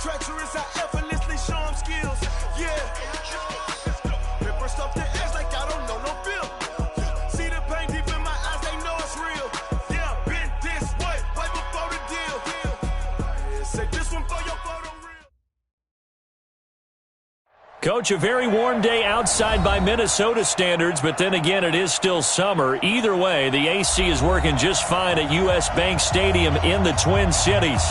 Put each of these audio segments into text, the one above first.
treacherous, I effortlessly show them skills. Yeah. Pepper stuff the edge like I don't know no bill. See the pain deep in my eyes, they know it's real. Yeah, been this way before the deal. Say this one for your photo reel. Coach, a very warm day outside by Minnesota standards, but then again, it is still summer. Either way, the AC is working just fine at U.S. Bank Stadium in the Twin Cities.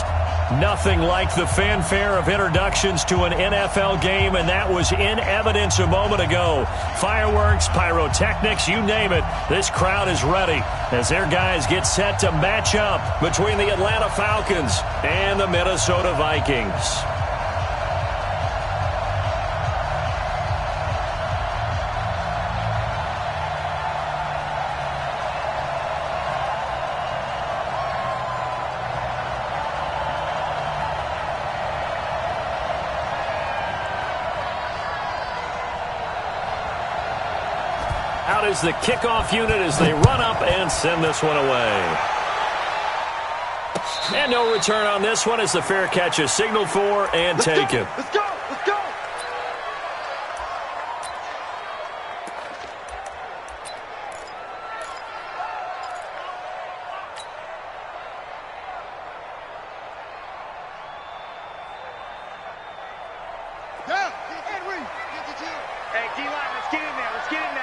Nothing like the fanfare of introductions to an NFL game, and that was in evidence a moment ago. Fireworks, pyrotechnics, you name it. This crowd is ready as their guys get set to match up between the Atlanta Falcons and the Minnesota Vikings. Out is the kickoff unit as they run up and send this one away. And no return on this one as the fair catch is signaled for and taken. Let's go! Let's go! Yeah! Henry! Hey, D-line, let's get in there. Let's get in there.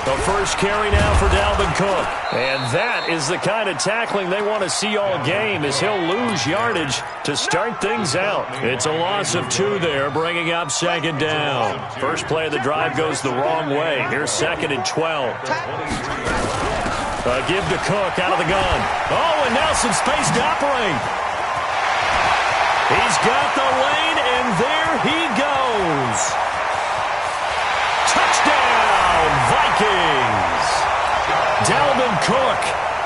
The first carry now for Dalvin Cook. And that is the kind of tackling they want to see all game as he'll lose yardage to start things out. It's a loss of 2 there, bringing up second down. First play of the drive goes the wrong way. Here's 2nd and 12. Give to Cook out of the gun. Oh, and now some space to operate. He's got the lane, and there he goes. Touchdown, Vikings! Dalvin Cook,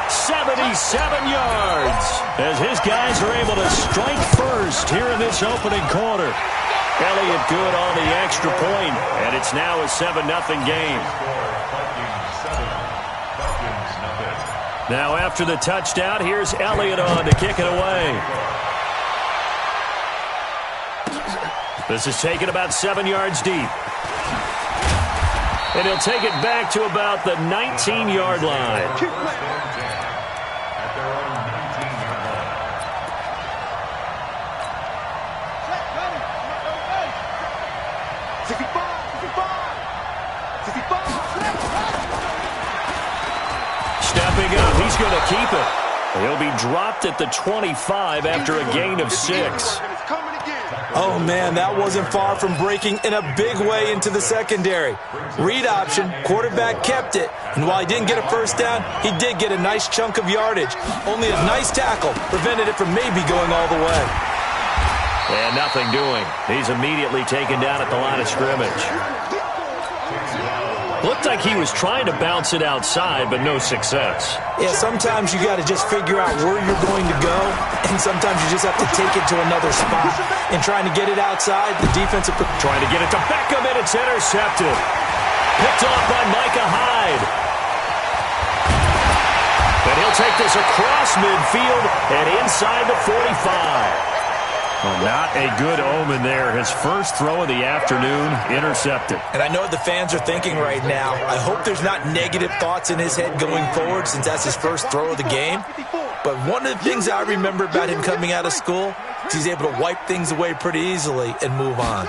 77 yards, as his guys are able to strike first here in this opening quarter. Elliott good on the extra point, and it's now a 7-0 game. Now after the touchdown, here's Elliott on to kick it away. This is taken about 7 yards deep. And he'll take it back to about the 19-yard line. Stepping up, he's going to keep it. He'll be dropped at the 25 after a gain of 6. Oh, man, that wasn't far from breaking in a big way into the secondary. Read option, quarterback kept it, and while he didn't get a first down, he did get a nice chunk of yardage. Only a nice tackle prevented it from maybe going all the way. And nothing doing. He's immediately taken down at the line of scrimmage. Looked like he was trying to bounce it outside, but no success. Yeah, sometimes you got to just figure out where you're going to go, and sometimes you just have to take it to another spot. And trying to get it outside, the defensive... Trying to get it to Beckham, and it's intercepted. Picked off by Micah Hyde. And he'll take this across midfield and inside the 45. Well, not a good omen there. His first throw of the afternoon intercepted. And I know what the fans are thinking right now. I hope there's not negative thoughts in his head going forward since that's his first throw of the game. But one of the things I remember about him coming out of school is he's able to wipe things away pretty easily and move on.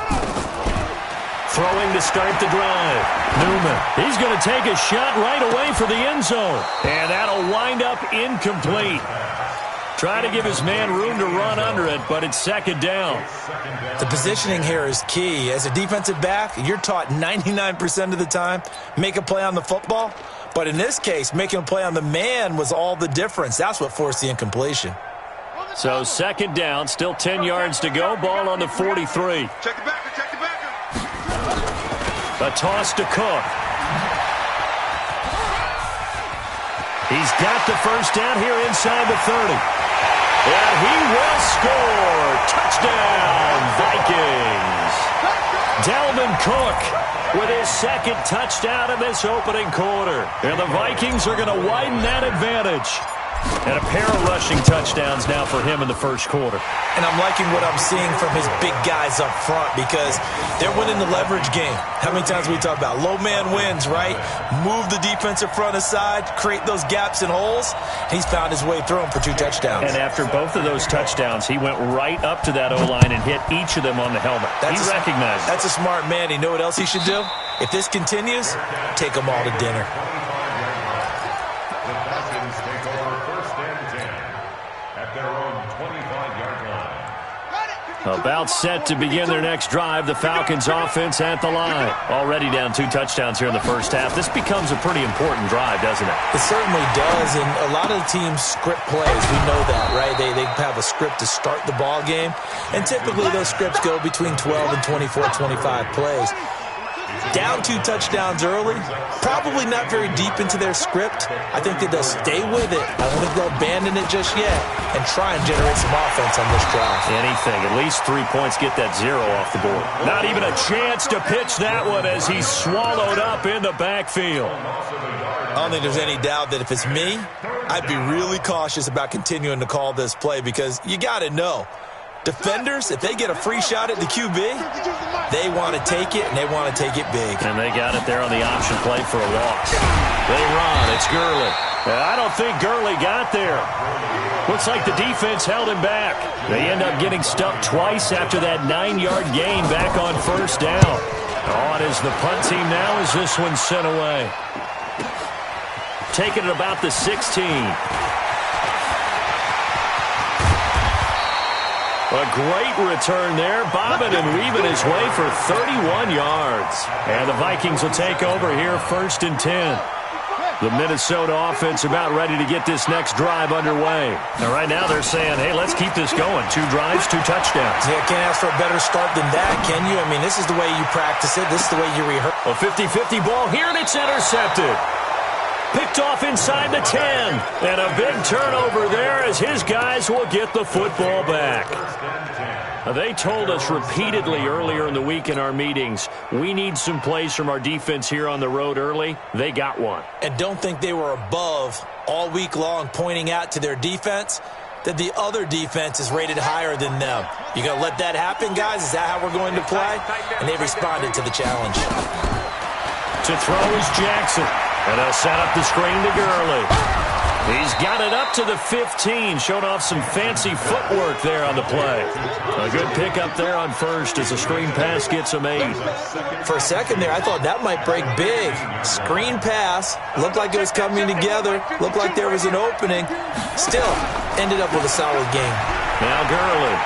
Throwing to start the drive. Newman. He's going to take a shot right away for the end zone. And that'll wind up incomplete. Trying to give his man room to run under it, but it's second down. The positioning here is key. As a defensive back, you're taught 99% of the time, make a play on the football. But in this case, making a play on the man was all the difference. That's what forced the incompletion. So second down, still 10 yards to go. Ball on the 43. Check the backer, check the backer. A toss to Cook. He's got the first down here inside the 30. And he will score. Touchdown, Vikings. Dalvin Cook with his second touchdown in this opening quarter. And the Vikings are going to widen that advantage. And a pair of rushing touchdowns now for him in the first quarter. And I'm liking what I'm seeing from his big guys up front because they're winning the leverage game. How many times we talk about low man wins, right? Move the defensive front aside, create those gaps and holes. He's found his way through them for 2 touchdowns. And after both of those touchdowns, he went right up to that O-line and hit each of them on the helmet. He recognized it. That's a smart man. You know what else he should do? If this continues, take them all to dinner. About set to begin their next drive. The Falcons offense at the line. Already down 2 touchdowns here in the first half. This becomes a pretty important drive, doesn't it? It certainly does, and a lot of the teams script plays. We know that, right? They have a script to start the ball game, and typically those scripts go between 12 and 24, 25 plays. Down 2 touchdowns early, probably not very deep into their script. I think that they'll stay with it. I don't think they'll abandon it just yet and try and generate some offense on this drive. Anything, at least 3 points, get that 0 off the board. Not even a chance to pitch that one as he's swallowed up in the backfield. I don't think there's any doubt that if it's me, I'd be really cautious about continuing to call this play because you got to know. Defenders, if they get a free shot at the QB, they want to take it, and they want to take it big. And they got it there on the option play for a loss. They run. It's Gurley. I don't think Gurley got there. Looks like the defense held him back. They end up getting stuck twice after that 9-yard gain back on first down. On is the punt team now as this one's sent away. Taking it about the 16. A great return there, bobbing and weaving his way for 31 yards. And the Vikings will take over here 1st and 10. The Minnesota offense about ready to get this next drive underway. And right now they're saying, hey, let's keep this going. 2 drives, 2 touchdowns. Yeah, can't ask for a better start than that, can you? I mean, this is the way you practice it. This is the way you rehearse. A 50-50 ball here, and it's intercepted. Picked off inside the 10. And a big turnover there as his guys will get the football back. They told us repeatedly earlier in the week in our meetings, we need some plays from our defense here on the road early. They got one. And don't think they were above all week long pointing out to their defense that the other defense is rated higher than them. You going to let that happen, guys? Is that how we're going to play? And they responded to the challenge. To throw is Jackson. And they'll set up the screen to Gurley. He's got it up to the 15, showing off some fancy footwork there on the play. A good pickup there on first as the screen pass gets him 8. For a second there, I thought that might break big. Screen pass, looked like it was coming together, looked like there was an opening. Still, ended up with a solid game. Now Gurley.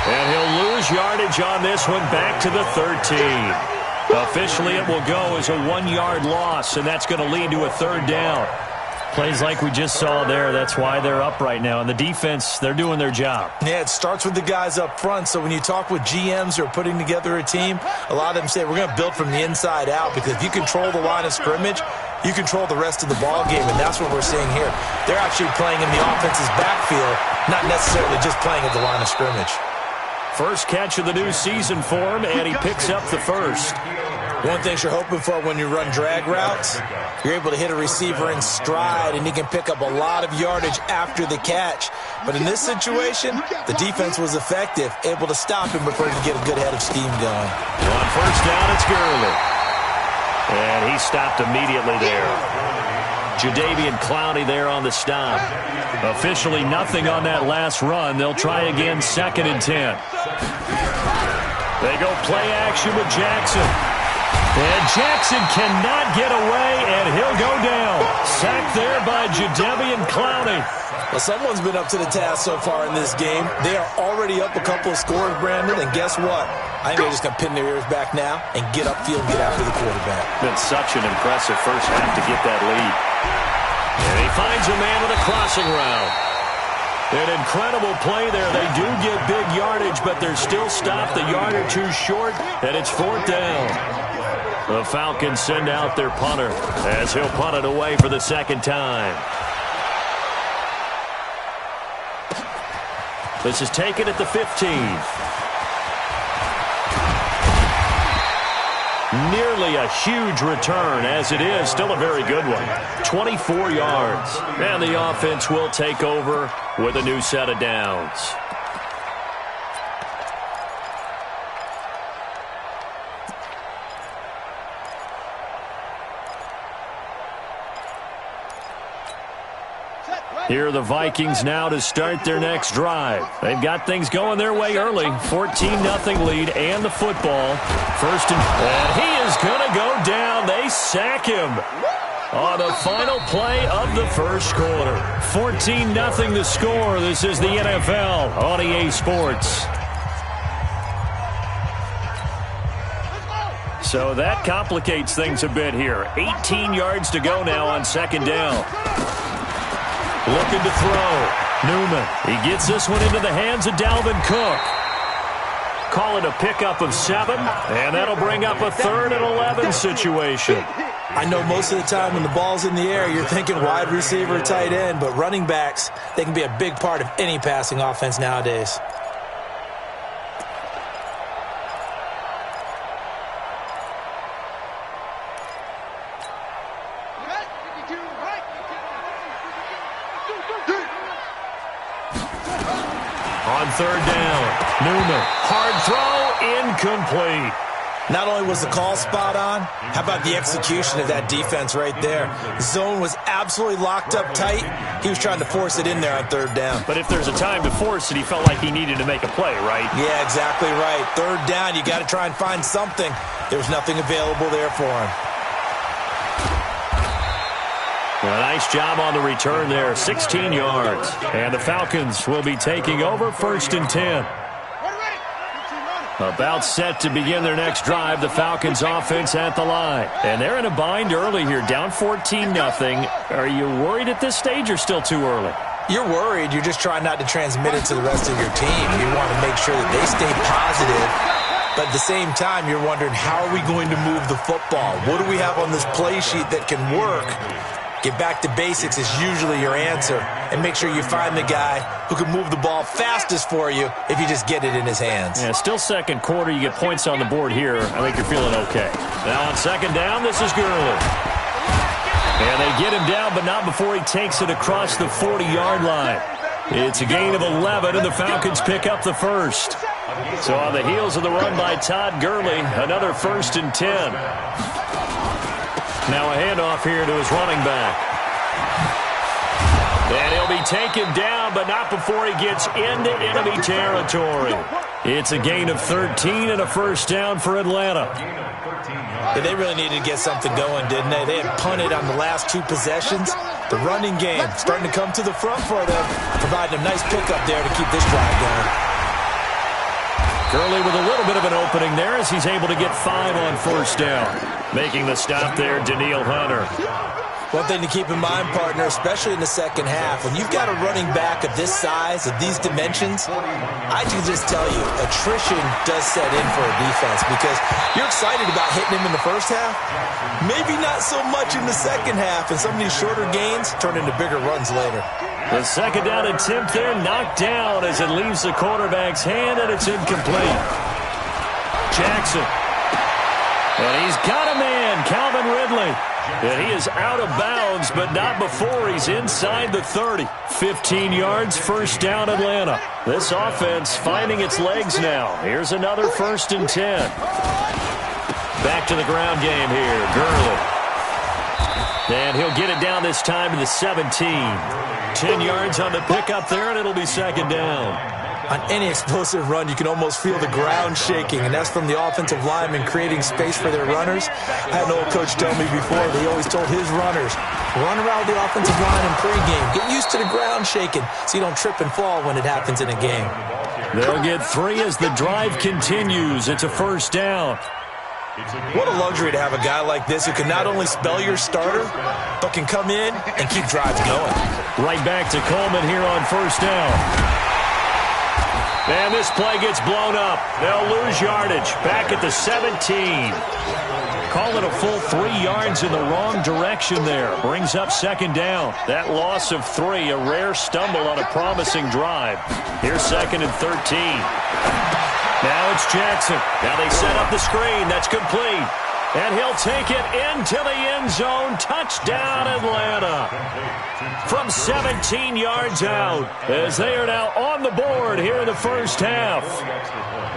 And he'll lose yardage on this one back to the 13. Officially, it will go as a 1-yard loss, and that's going to lead to a 3rd down. Plays like we just saw there, that's why they're up right now. And the defense, they're doing their job. Yeah, it starts with the guys up front. So when you talk with GMs who are putting together a team, a lot of them say we're going to build from the inside out because if you control the line of scrimmage, you control the rest of the ball game, and that's what we're seeing here. They're actually playing in the offense's backfield, not necessarily just playing at the line of scrimmage. First catch of the new season for him, and he picks up the first. One thing you're hoping for when you run drag routes, you're able to hit a receiver in stride, and he can pick up a lot of yardage after the catch. But in this situation, the defense was effective, able to stop him before he could get a good head of steam going. On first down, it's Gurley. And he stopped immediately there. Jadeveon Clowney there on the stop. Officially nothing on that last run. They'll try again 2nd and 10. They go play action with Jackson. And Jackson cannot get away, and he'll go down. Sacked there by Jadeveon Clowney. Well, someone's been up to the task so far in this game. They are already up a couple of scores, Brandon, and guess what? I think they're just going to pin their ears back now and get upfield and get after the quarterback. Been such an impressive first half to get that lead. And he finds a man with a crossing route. An incredible play there. They do get big yardage, but they're still stopped a yard or 2 short, and it's 4th down. The Falcons send out their punter as he'll punt it away for the 2nd time. This is taken at the 15. nearly a huge return. As it is, still a very good one. 24 yards. And the offense will take over with a new set of downs. Here are the Vikings now to start their next drive. They've got things going their way early. 14-0 lead and the football. And he is going to go down. They sack him on the final play of the first quarter. 14-0 the score. This is the NFL on EA Sports. So that complicates things a bit here. 18 yards to go now on second down. Looking to throw. Newman. He gets this one into the hands of Dalvin Cook. Call it a pickup of 7, and that'll bring up a 3rd and 11 situation. I know most of the time when the ball's in the air, you're thinking wide receiver, tight end, but running backs, they can be a big part of any passing offense nowadays. On third down, Newman. Hard throw, incomplete. Not only was the call spot on, how about the execution of that defense right there? Zone was absolutely locked up tight. He was trying to force it in there on third down. But if there's a time to force it, he felt like he needed to make a play, right? Yeah, exactly right. Third down, you got to try and find something. There was nothing available there for him. A nice job on the return there, 16 yards. And the Falcons will be taking over 1st and 10. About set to begin their next drive, the Falcons offense at the line. And they're in a bind early here, down 14-0. Are you worried at this stage or still too early? You're worried. You're just trying not to transmit it to the rest of your team. You want to make sure that they stay positive. But at the same time, you're wondering, how are we going to move the football? What do we have on this play sheet that can work? Get back to basics is usually your answer. And make sure you find the guy who can move the ball fastest for you if you just get it in his hands. Yeah, still second quarter. You get points on the board here. I think you're feeling okay. Now on second down, this is Gurley. And they get him down, but not before he takes it across the 40-yard line. It's a gain of 11, and the Falcons pick up the first. So on the heels of the run by Todd Gurley, another 1st and 10. Now a handoff here to his running back. And he'll be taken down, but not before he gets into enemy territory. It's a gain of 13 and a first down for Atlanta. Yeah, they really needed to get something going, didn't they? They had punted on the last 2 possessions. The running game starting to come to the front for them, providing a nice pickup there to keep this drive going. Gurley with a little bit of an opening there as he's able to get 5 on first down. Making the stop there, Danielle Hunter. One thing to keep in mind, partner, especially in the second half, when you've got a running back of this size, of these dimensions, I can just tell you, attrition does set in for a defense because you're excited about hitting him in the first half, maybe not so much in the second half, and some of these shorter gains turn into bigger runs later. The second down attempt there knocked down as it leaves the quarterback's hand, and it's incomplete. Jackson. And he's got a man, Calvin Ridley. And he is out of bounds, but not before he's inside the 30. 15 yards, first down Atlanta. This offense finding its legs now. Here's another 1st and 10. Back to the ground game here, Gurley. And he'll get it down this time to the 17. 10 yards on the pickup there, and it'll be second down. On any explosive run, you can almost feel the ground shaking, and that's from the offensive linemen creating space for their runners. I had an old coach tell me before, that he always told his runners, run around the offensive line in pregame. Get used to the ground shaking so you don't trip and fall when it happens in a game. They'll get 3 as the drive continues. It's a first down. What a luxury to have a guy like this who can not only spell your starter, but can come in and keep drives going. Right back to Coleman here on first down. And this play gets blown up. They'll lose yardage. Back at the 17. Call it a full 3 yards in the wrong direction there. Brings up second down. That loss of 3, a rare stumble on a promising drive. Here's 2nd and 13. Now it's Jackson. Now they set up the screen. That's complete. And he'll take it into the end zone. Touchdown, Atlanta. From 17 yards out, as they are now on the board here in the first half.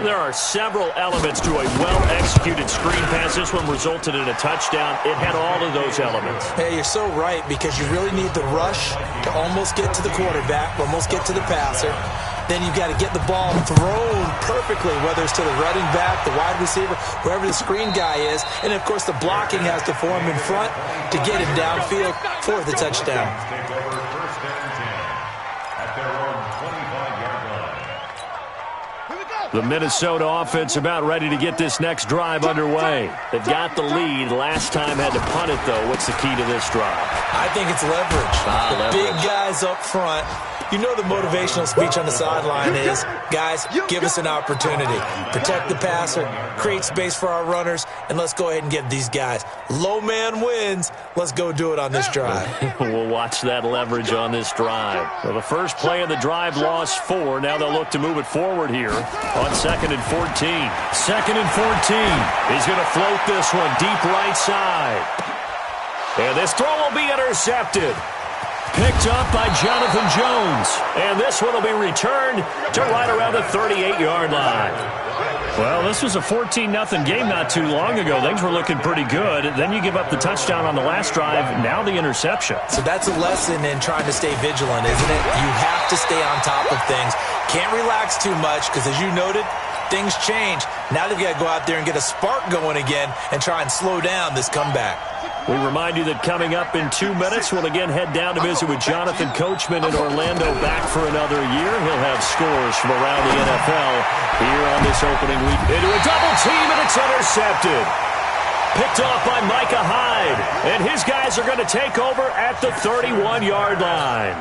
There are several elements to a well-executed screen pass. This one resulted in a touchdown. It had all of those elements. Hey, you're so right, because you really need the rush to almost get to the quarterback, almost get to the passer. Then you've got to get the ball thrown perfectly, whether it's to the running back, the wide receiver, whoever the screen guy is. And, of course, the blocking has to form in front to get him downfield for the touchdown. The Minnesota offense about ready to get this next drive underway. They've got the lead. Last time had to punt it, though. What's the key to this drive? I think it's leverage. Big guys up front. You know the motivational speech on the sideline is, guys, give us an opportunity. Protect the passer, create space for our runners, and let's go ahead and get these guys. Low man wins. Let's go do it on this drive. We'll watch that leverage on this drive. Well, the first play of the drive lost 4. Now they'll look to move it forward here on 2nd and 14. 2nd and 14. He's going to float this one deep right side. And this throw will be intercepted. Picked up by Jonathan Jones. And this one will be returned to right around the 38-yard line. Well, this was a 14-0 game not too long ago. Things were looking pretty good. Then you give up the touchdown on the last drive. Now the interception. So that's a lesson in trying to stay vigilant, isn't it? You have to stay on top of things. Can't relax too much because, as you noted, things change. Now they've got to go out there and get a spark going again and try and slow down this comeback. We remind you that coming up in 2 minutes, we'll again head down to visit with Jonathan Coachman in Orlando, back for another year. He'll have scores from around the NFL here on this opening week. Into a double team, and it's intercepted. Picked off by Micah Hyde. And his guys are going to take over at the 31-yard line.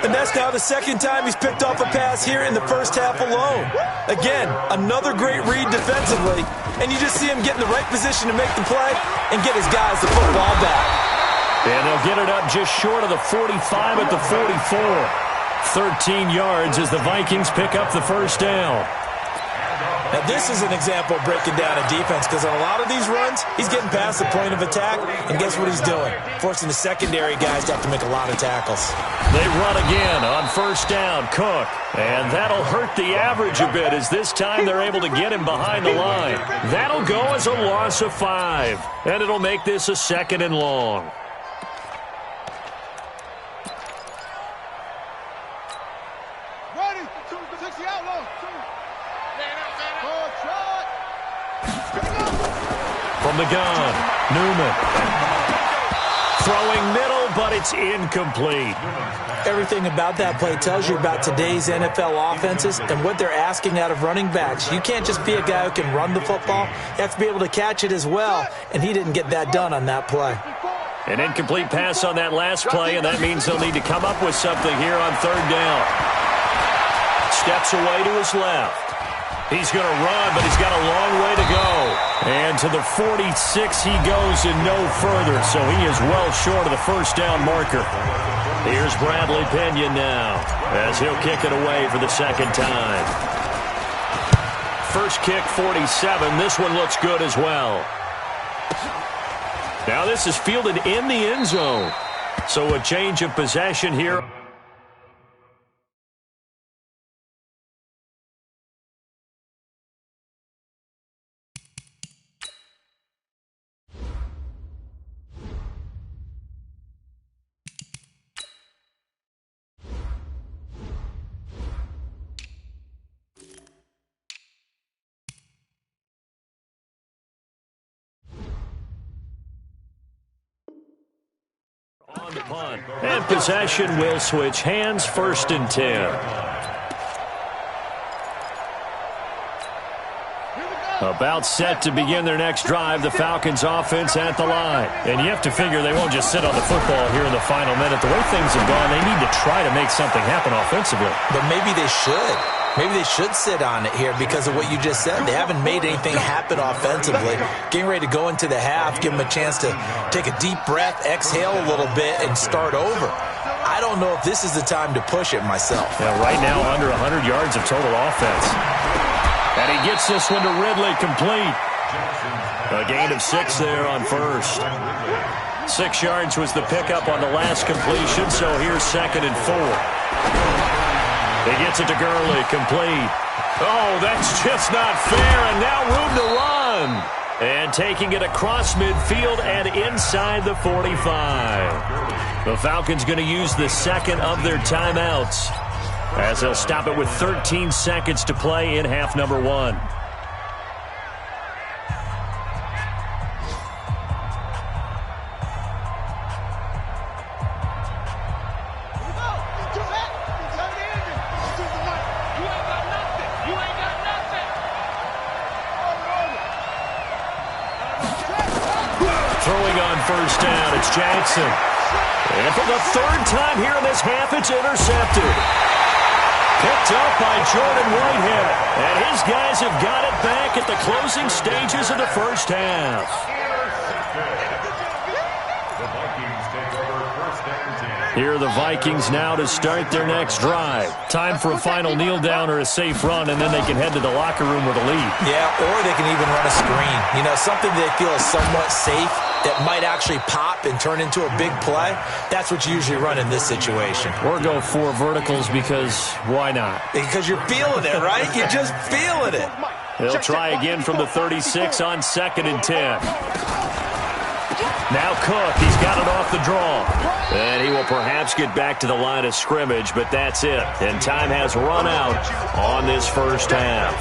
And that's now the second time he's picked off a pass here in the first half alone. Again, another great read defensively, and you just see him get in the right position to make the play and get his guys the football back. And they'll get it up just short of the 45 at the 44. 13 yards as the Vikings pick up the first down. Now, this is an example of breaking down a defense, because on a lot of these runs, he's getting past the point of attack, and guess what he's doing? Forcing the secondary guys to have to make a lot of tackles. They run again on first down, Cook. And that'll hurt the average a bit, as this time they're able to get him behind the line. That'll go as a loss of 5, and it'll make this a 2nd and long. From the gun, Newman. Throwing middle, but it's incomplete. Everything about that play tells you about today's NFL offenses and what they're asking out of running backs. You can't just be a guy who can run the football. You have to be able to catch it as well, and he didn't get that done on that play. An incomplete pass on that last play, and that means they'll need to come up with something here on 3rd down. Steps away to his left. He's going to run, but he's got a long way to go. And to the 46 he goes and no further, so he is well short of the first down marker. Here's Bradley Pinion now, as he'll kick it away for the 2nd time. First kick, 47. This one looks good as well. Now this is fielded in the end zone. So a change of possession here. On the punt. And possession will switch hands, 1st and 10. About set to begin their next drive, the Falcons offense at the line. And you have to figure they won't just sit on the football here in the final minute. The way things have gone, they need to try to make something happen offensively. But maybe they should. Maybe they should sit on it here because of what you just said. They haven't made anything happen offensively. Getting ready to go into the half, give them a chance to take a deep breath, exhale a little bit, and start over. I don't know if this is the time to push it myself. Yeah, right now under 100 yards of total offense. And he gets this one to Ridley complete. A gain of 6 there on first. 6 yards was the pickup on the last completion, so here's 2nd and 4. He gets it to Gurley, complete. Oh, that's just not fair, and now room to run. And taking it across midfield and inside the 45. The Falcons going to use the second of their timeouts, as they'll stop it with 13 seconds to play in half number 1. Throwing on first down, it's Jackson. And for the 3rd time here in this half, it's intercepted. Picked up by Jordan Whitehead. And his guys have got it back at the closing stages of the first half. Here are the Vikings now to start their next drive. Time for a final kneel down or a safe run, and then they can head to the locker room with a lead. Yeah, or they can even run a screen. You know, something they feel is somewhat safe that might actually pop and turn into a big play. That's what you usually run in this situation. Or go 4 verticals because why not? Because you're feeling it, right? You're just feeling it. They'll try again from the 36 on 2nd and 10. Now Cook, he's got it off the draw. And he will perhaps get back to the line of scrimmage, but that's it. And time has run out on this first half.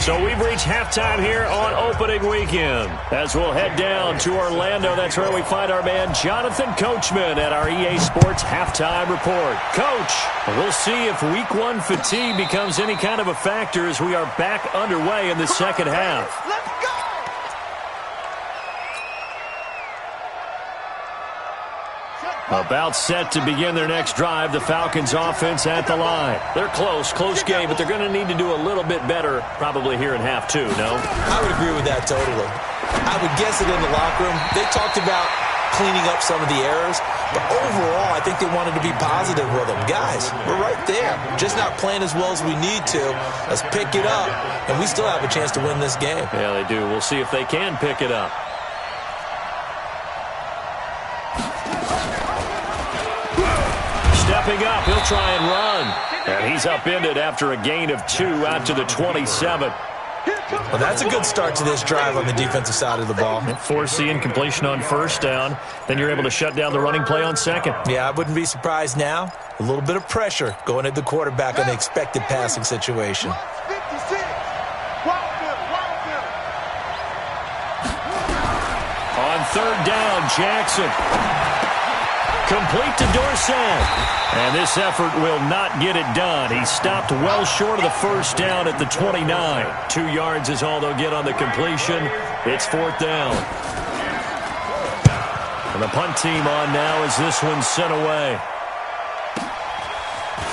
So we've reached halftime here on opening weekend. As we'll head down to Orlando, that's where we find our man Jonathan Coachman at our EA Sports Halftime Report. Coach, we'll see if Week 1 fatigue becomes any kind of a factor as we are back underway in the second half. Let's go! About set to begin their next drive, the Falcons offense at the line. They're close game, but they're going to need to do a little bit better probably here in half 2, no? I would agree with that totally. I would guess it in the locker room. They talked about cleaning up some of the errors, but overall, I think they wanted to be positive with them. Guys, we're right there. Just not playing as well as we need to. Let's pick it up, and we still have a chance to win this game. Yeah, they do. We'll see if they can pick it up. Stepping up, he'll try and run. And he's upended after a gain of 2 out to the 27. Well, that's a good start to this drive on the defensive side of the ball. Force the incompletion on first down. Then you're able to shut down the running play on second. Yeah, I wouldn't be surprised now. A little bit of pressure going at the quarterback on the expected passing situation. On 3rd down, Jackson. Complete to Dorsett. And this effort will not get it done. He stopped well short of the first down at the 29. 2 yards is all they'll get on the completion. It's 4th down. And the punt team on now as this one's sent away.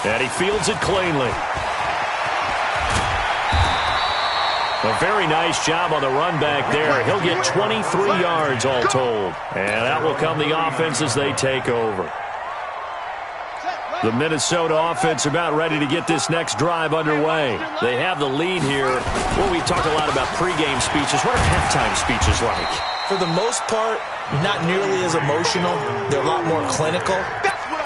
And he fields it cleanly. A very nice job on the run back there. He'll get 23 yards all told. And that will come the offense as they take over. The Minnesota offense about ready to get this next drive underway. They have the lead here. Well, we talk a lot about pregame speeches. What are halftime speeches like? For the most part, not nearly as emotional. They're a lot more clinical.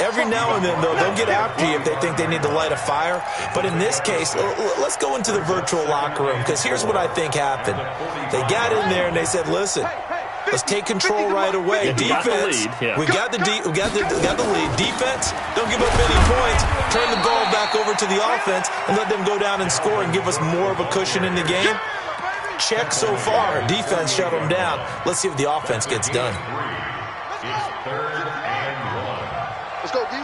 Every now and then, though, they'll get after you if they think they need to light a fire. But in this case, let's go into the virtual locker room, because here's what I think happened. They got in there and they said, listen, let's take control right away. Defense, we got the lead. Defense, don't give up any points. Turn the ball back over to the offense and let them go down and score and give us more of a cushion in the game. Check so far. Defense shut them down. Let's see if the offense gets done. Let's go, D.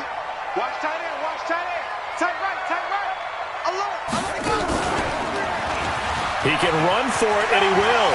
Watch tight end, watch tight end. Tight right. Alert. He can run for it, and he will.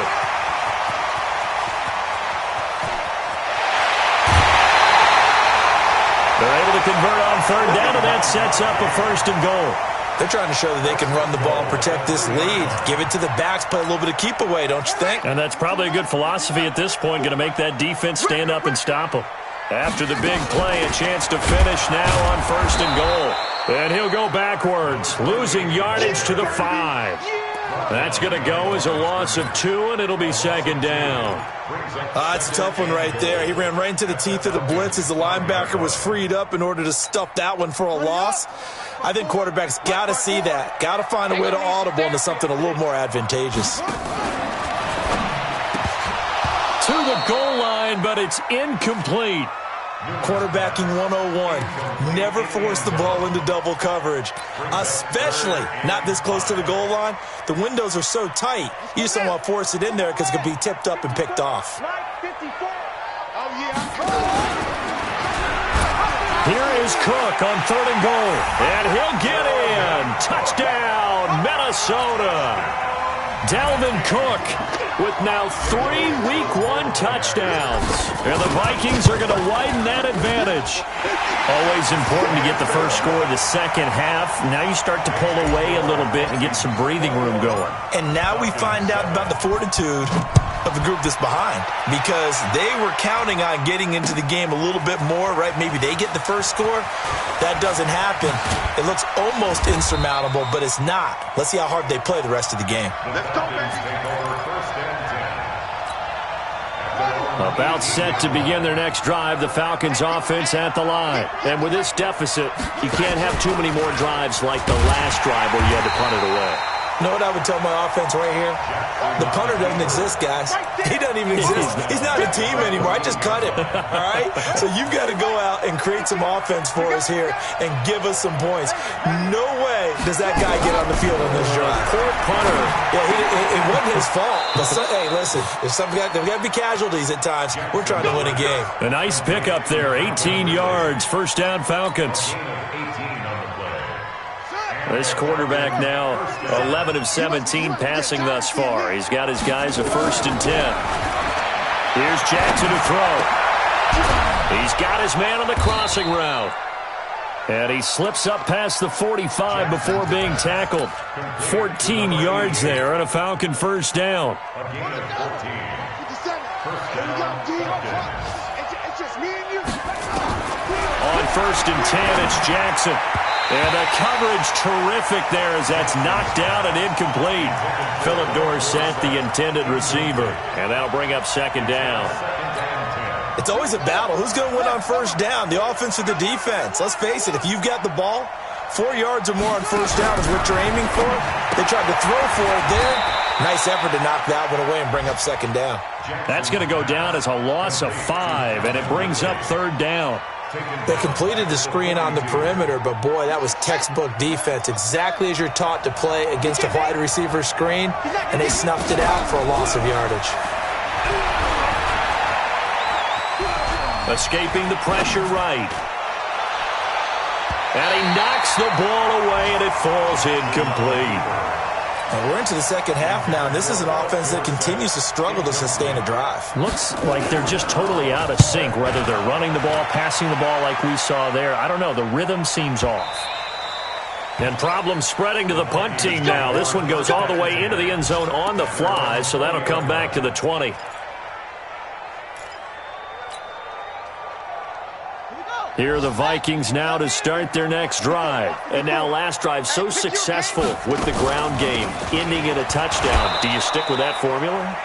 They're able to convert on 3rd down, and that sets up a 1st and goal. They're trying to show that they can run the ball and protect this lead. Give it to the backs, play a little bit of keep away, don't you think? And that's probably a good philosophy at this point, going to make that defense stand up and stop them. After the big play, a chance to finish now on 1st and goal. And he'll go backwards, losing yardage to the 5. That's going to go as a loss of 2, and it'll be second down. That's a tough one right there. He ran right into the teeth of the blitz as the linebacker was freed up in order to stuff that one for a loss. I think quarterbacks got to see that. Got to find a way to audible into something a little more advantageous. To the goal line, but it's incomplete. Quarterbacking 101. Never force the ball into double coverage, especially not this close to the goal line. The windows are so tight, you just don't want to force it in there because it could be tipped up and picked off. Here is Cook on 3rd and goal, and he'll get in. Touchdown, Minnesota. Dalvin Cook with now 3 Week 1 touchdowns. And the Vikings are going to widen that advantage. Always important to get the first score of the second half. Now you start to pull away a little bit and get some breathing room going. And now we find out about the fortitude of the group that's behind, because they were counting on getting into the game a little bit more, right? Maybe they get the first score. That doesn't happen. It looks almost insurmountable, but it's not. Let's see how hard they play the rest of the game. Let's go, baby. About set to begin their next drive, the Falcons offense at the line. And with this deficit, you can't have too many more drives like the last drive where you had to punt it away. You know what I would tell my offense right here? The punter doesn't exist, guys. He doesn't even exist. He's not a team anymore. I just cut him, all right? So you've got to go out and create some offense for us here and give us some points. No way does that guy get on the field on this drive. Poor punter. Yeah, it wasn't his fault. But hey, listen, there's got to be casualties at times. We're trying to win a game. A nice pickup there, 18 yards, first down Falcons. This quarterback now 11 of 17 passing thus far. He's got his guys a 1st and 10. Here's Jackson to throw. He's got his man on the crossing route. And he slips up past the 45 before being tackled. 14 yards there on a Falcon first down. On 1st and 10, it's Jackson. And the coverage terrific there as that's knocked down and incomplete. Philip Dorsett, the intended receiver. And that'll bring up second down. It's always a battle. Who's going to win on first down, the offense or the defense? Let's face it, if you've got the ball, 4 yards or more on first down is what you're aiming for. They tried to throw for it there. Nice effort to knock that one away and bring up second down. That's going to go down as a loss of 5, and it brings up 3rd down. They completed the screen on the perimeter, but boy, that was textbook defense, exactly as you're taught to play against a wide receiver screen, and they snuffed it out for a loss of yardage. Escaping the pressure right. And he knocks the ball away, and it falls incomplete. And we're into the second half now, and this is an offense that continues to struggle to sustain a drive. Looks like they're just totally out of sync, whether they're running the ball, passing the ball like we saw there. I don't know. The rhythm seems off. And problems spreading to the punt team now. This one goes all the way into the end zone on the fly, so that'll come back to the 20. Here are the Vikings now to start their next drive. And now last drive so successful with the ground game, ending in a touchdown. Do you stick with that formula?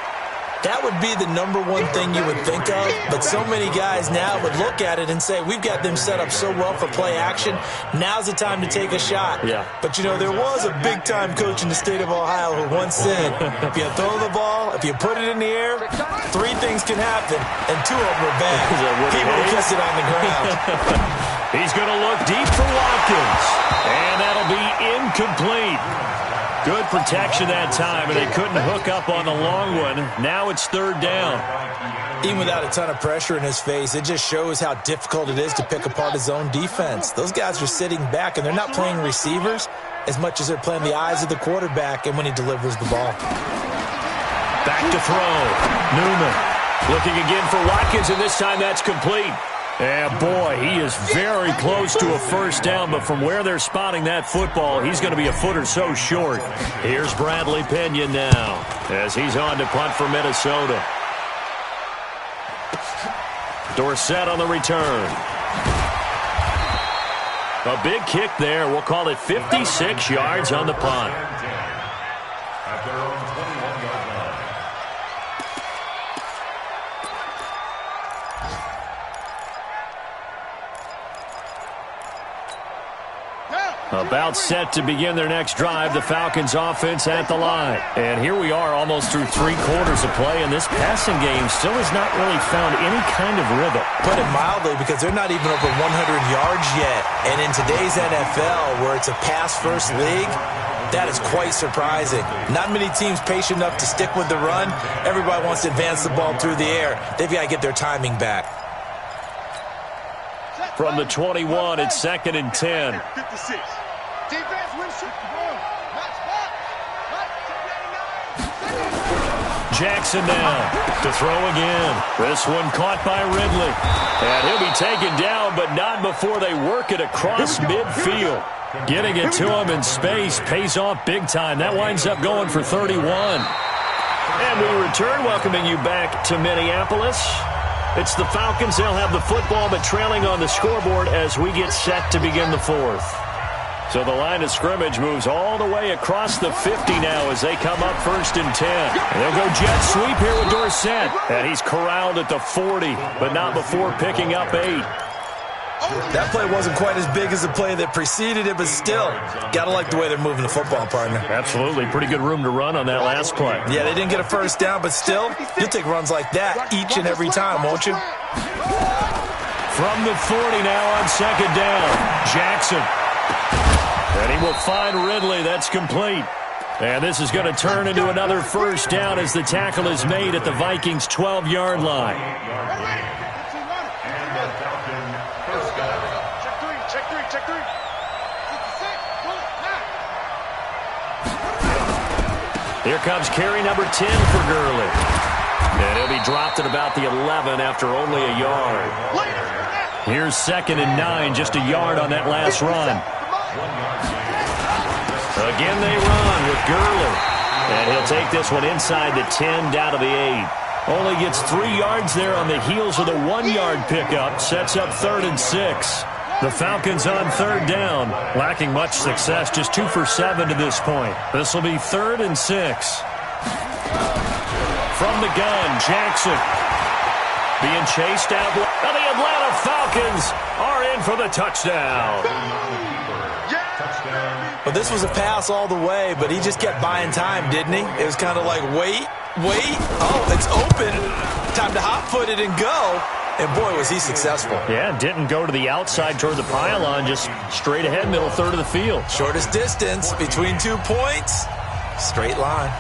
That would be the number one thing you would think of, but so many guys now would look at it and say, we've got them set up so well for play action, now's the time to take a shot. Yeah. But, you know, there was a big-time coach in the state of Ohio who once said, if you throw the ball, if you put it in the air, 3 things can happen, and 2 of them are bad. He would have kissed it on the ground. He's going to look deep for Watkins, and that'll be incomplete. Good protection that time, and they couldn't hook up on the long one. Now it's 3rd down. Even without a ton of pressure in his face, it just shows how difficult it is to pick apart his own defense. Those guys are sitting back, and they're not playing receivers as much as they're playing the eyes of the quarterback and when he delivers the ball. Back to throw. Newman looking again for Watkins, and this time that's complete. And boy, he is very close to a first down, but from where they're spotting that football, he's going to be a foot or so short. Here's Bradley Pinion now as he's on to punt for Minnesota. Dorsett on the return. A big kick there. We'll call it 56 yards on the punt. About set to begin their next drive, the Falcons offense at the line. And here we are almost through 3 quarters of play, and this passing game still has not really found any kind of rhythm. Put it mildly, because they're not even over 100 yards yet. And in today's NFL, where it's a pass-first league, that is quite surprising. Not many teams patient enough to stick with the run. Everybody wants to advance the ball through the air. They've got to get their timing back. From the 21, it's 2nd and 10. 56. Defense, win shit. Jackson now to throw again. This one caught by Ridley. And he'll be taken down, but not before they work it across midfield. Getting it to him in space pays off big time. That winds up going for 31. And we return, welcoming you back to Minneapolis. It's the Falcons. They'll have the football, but trailing on the scoreboard as we get set to begin the 4th. So the line of scrimmage moves all the way across the 50 now as they come up 1st and 10. And they'll go jet sweep here with Dorsett. And he's corralled at the 40, but not before picking up 8. That play wasn't quite as big as the play that preceded it, but still, got to like the way they're moving the football, partner. Absolutely. Pretty good room to run on that last play. Yeah, they didn't get a first down, but still, you'll take runs like that each and every time, won't you? From the 40 now on 2nd down, Jackson. And he will find Ridley. That's complete. And this is going to turn into another first down as the tackle is made at the Vikings' 12-yard line. Check three. Here comes carry number 10 for Gurley. And he'll be dropped at about the 11 after only a yard. Here's 2nd and 9, just a yard on that last run. Again they run with Gurley. And he'll take this one inside the 10 down to the 8. Only gets 3 yards there on the heels of the 1-yard pickup. Sets up 3rd and 6. The Falcons on 3rd down. Lacking much success, just 2 for 7 to this point. This will be 3rd and 6. From the gun, Jackson. Being chased out. And the Atlanta Falcons are in for the touchdown. Well, this was a pass all the way, but he just kept buying time, didn't he? It was kind of like, wait. Oh, it's open. Time to hot-foot it and go. And, boy, was he successful. Yeah, didn't go to the outside toward the pylon, just straight ahead, middle third of the field. Shortest distance between 2 points. Straight line.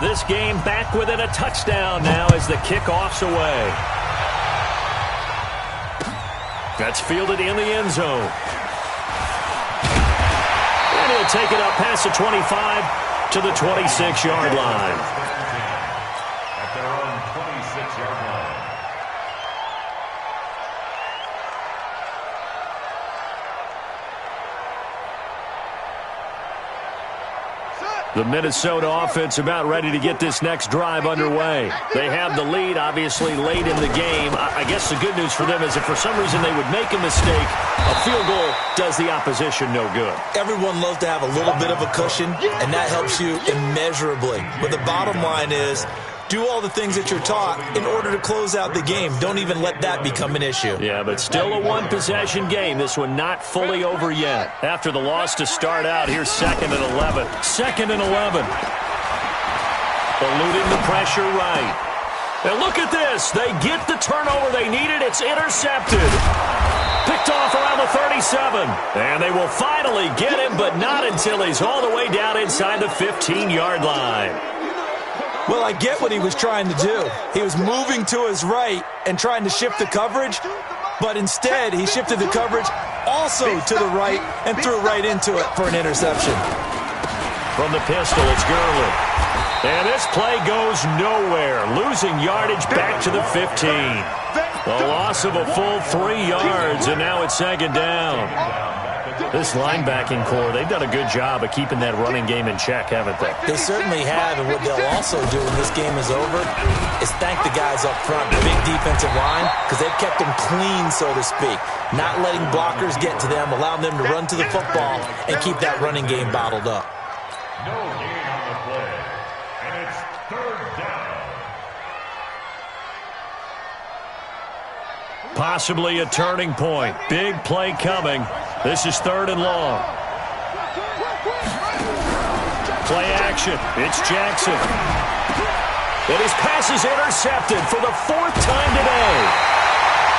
This game back within a touchdown now as the kickoff's away. That's fielded in the end zone. And he'll take it up past the 25 to the 26-yard line. At their own 26-yard line. The Minnesota offense about ready to get this next drive underway. They have the lead, obviously, late in the game. I guess the good news for them is if for some reason they would make a mistake, a field goal does the opposition no good. Everyone loves to have a little bit of a cushion, and that helps you immeasurably. But the bottom line is, do all the things that you're taught in order to close out the game. Don't even let that become an issue. Yeah, but still a one-possession game. This one not fully over yet. After the loss to start out, here's 2nd and 11. 2nd and 11. Eluding the pressure right. And look at this. They get the turnover they needed. It's intercepted. Picked off around the 37. And they will finally get him, but not until he's all the way down inside the 15-yard line. Well, I get what he was trying to do. He was moving to his right and trying to shift the coverage, but instead he shifted the coverage also to the right and threw right into it for an interception. From the pistol, it's Gurley. And this play goes nowhere, losing yardage back to the 15. A loss of a full 3 yards, and now it's 2nd down. This linebacking core, they've done a good job of keeping that running game in check, haven't they? They certainly have, and what they'll also do when this game is over is thank the guys up front, the big defensive line, because they've kept them clean, so to speak. Not letting blockers get to them, allowing them to run to the football and keep that running game bottled up. No gain on the play, and it's 3rd down. Possibly a turning point. Big play coming. This is 3rd and long. Play action. It's Jackson. And his pass is intercepted for the 4th time today.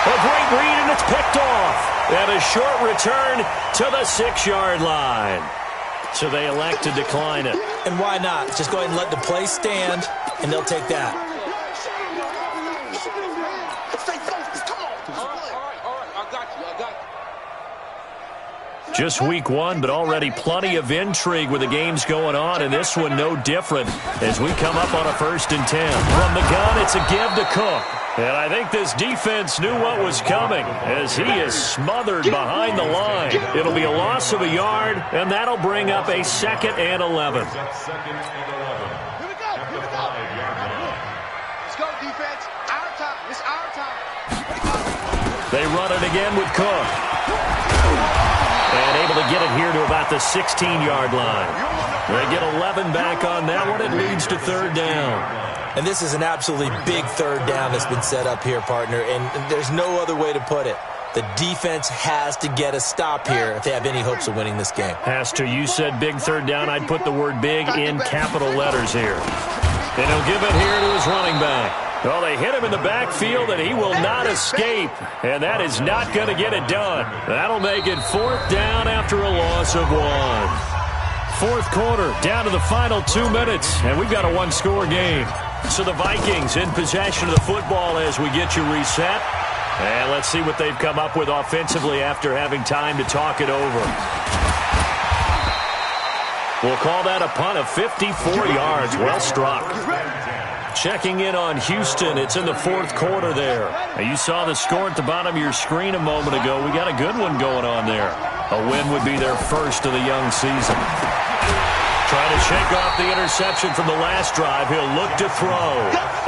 A great read, and it's picked off. And a short return to the 6-yard line. So they elect to decline it. And why not? Just go ahead and let the play stand, and they'll take that. Just week 1, but already plenty of intrigue with the games going on, and this one no different as we come up on a 1st and 10. From the gun, it's a give to Cook. And I think this defense knew what was coming as he is smothered behind the line. It'll be a loss of a yard, and that'll bring up a 2nd and 11. Here we go. Let's go, defense. Our time. It's our time. They run it again with Cook. And able to get it here to about the 16-yard line. They get 11 back on that one. It leads to 3rd down. And this is an absolutely big 3rd down that's been set up here, partner, and there's no other way to put it. The defense has to get a stop here if they have any hopes of winning this game. Has to. You said big 3rd down. I'd put the word big in capital letters here. And he'll give it here to his running back. Well, they hit him in the backfield, and he will not escape. And that is not going to get it done. That'll make it 4th down after a loss of 1. 4th quarter, down to the final 2 minutes, and we've got a 1-score game. So the Vikings in possession of the football as we get you reset. And let's see what they've come up with offensively after having time to talk it over. We'll call that a punt of 54 yards. Well struck. Checking in on Houston. It's in the 4th quarter there. Now, you saw the score at the bottom of your screen a moment ago. We got a good one going on there. A win would be their first of the young season. Trying to shake off the interception from the last drive. He'll look to throw.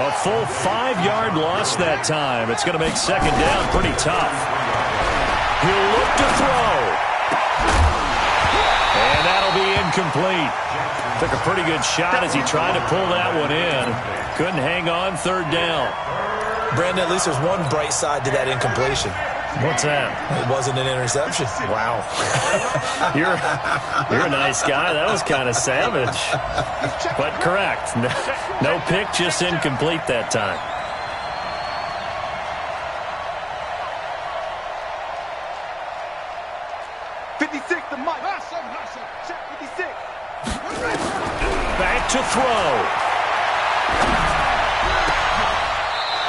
A full 5-yard loss that time. It's going to make 2nd down pretty tough. He'll look to throw. And that'll be incomplete. Took a pretty good shot as he tried to pull that one in. Couldn't hang on. 3rd down. Brandon, at least there's one bright side to that incompletion. What's that? It wasn't an interception. Wow. You're a nice guy. That was kind of savage. But correct. No pick, just incomplete that time. Back to throw.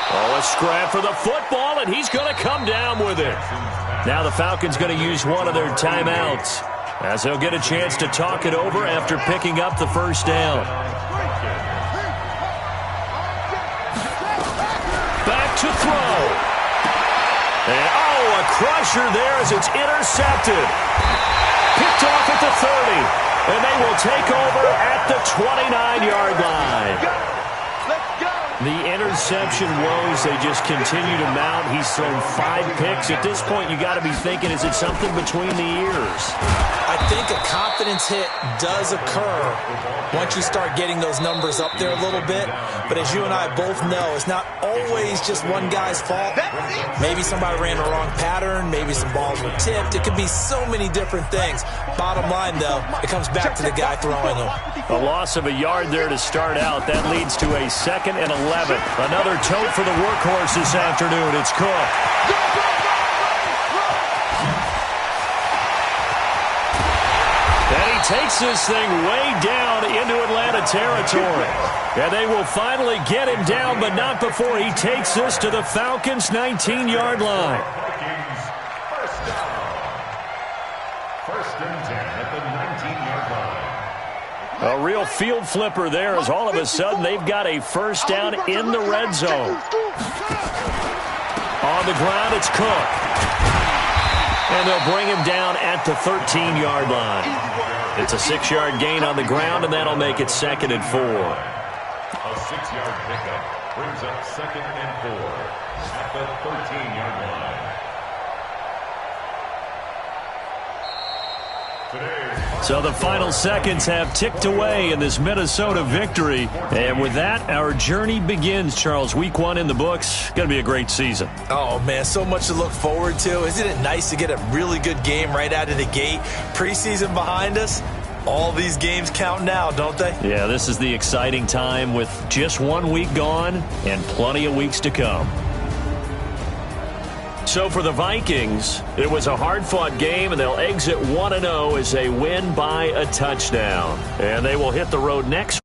Oh, a scrap for the football, and he's going to come down with it. Now the Falcons going to use one of their timeouts as they'll get a chance to talk it over after picking up the 1st down. Back to throw. And, oh, a crusher there as it's intercepted. Picked off at the 30. And they will take over at the 29-yard line. The interception woes, they just continue to mount. He's thrown 5 picks. At this point, you got to be thinking, is it something between the ears? I think a confidence hit does occur once you start getting those numbers up there a little bit. But as you and I both know, it's not always just one guy's fault. Maybe somebody ran the wrong pattern. Maybe some balls were tipped. It could be so many different things. Bottom line, though, it comes back to the guy throwing them. A loss of a yard there to start out. That leads to a 2nd and 11. Another tote for the workhorse this afternoon. It's Cook. And he takes this thing way down into Atlanta territory. And they will finally get him down, but not before he takes this to the Falcons' 19-yard line. First and 10 at the 19-yard line. A real field flipper there as all of a sudden they've got a 1st down in the red zone. On the ground, it's Cook. And they'll bring him down at the 13-yard line. It's a 6-yard gain on the ground, and that'll make it 2nd and 4. A 6-yard pickup brings up 2nd and 4 at the 13-yard line. So the final seconds have ticked away in this Minnesota victory. And with that, our journey begins, Charles. Week 1 in the books. Going to be a great season. Oh, man, so much to look forward to. Isn't it nice to get a really good game right out of the gate? Preseason behind us. All these games count now, don't they? Yeah, this is the exciting time with just 1 week gone and plenty of weeks to come. So for the Vikings, it was a hard-fought game, and they'll exit 1-0 as they win by a touchdown. And they will hit the road next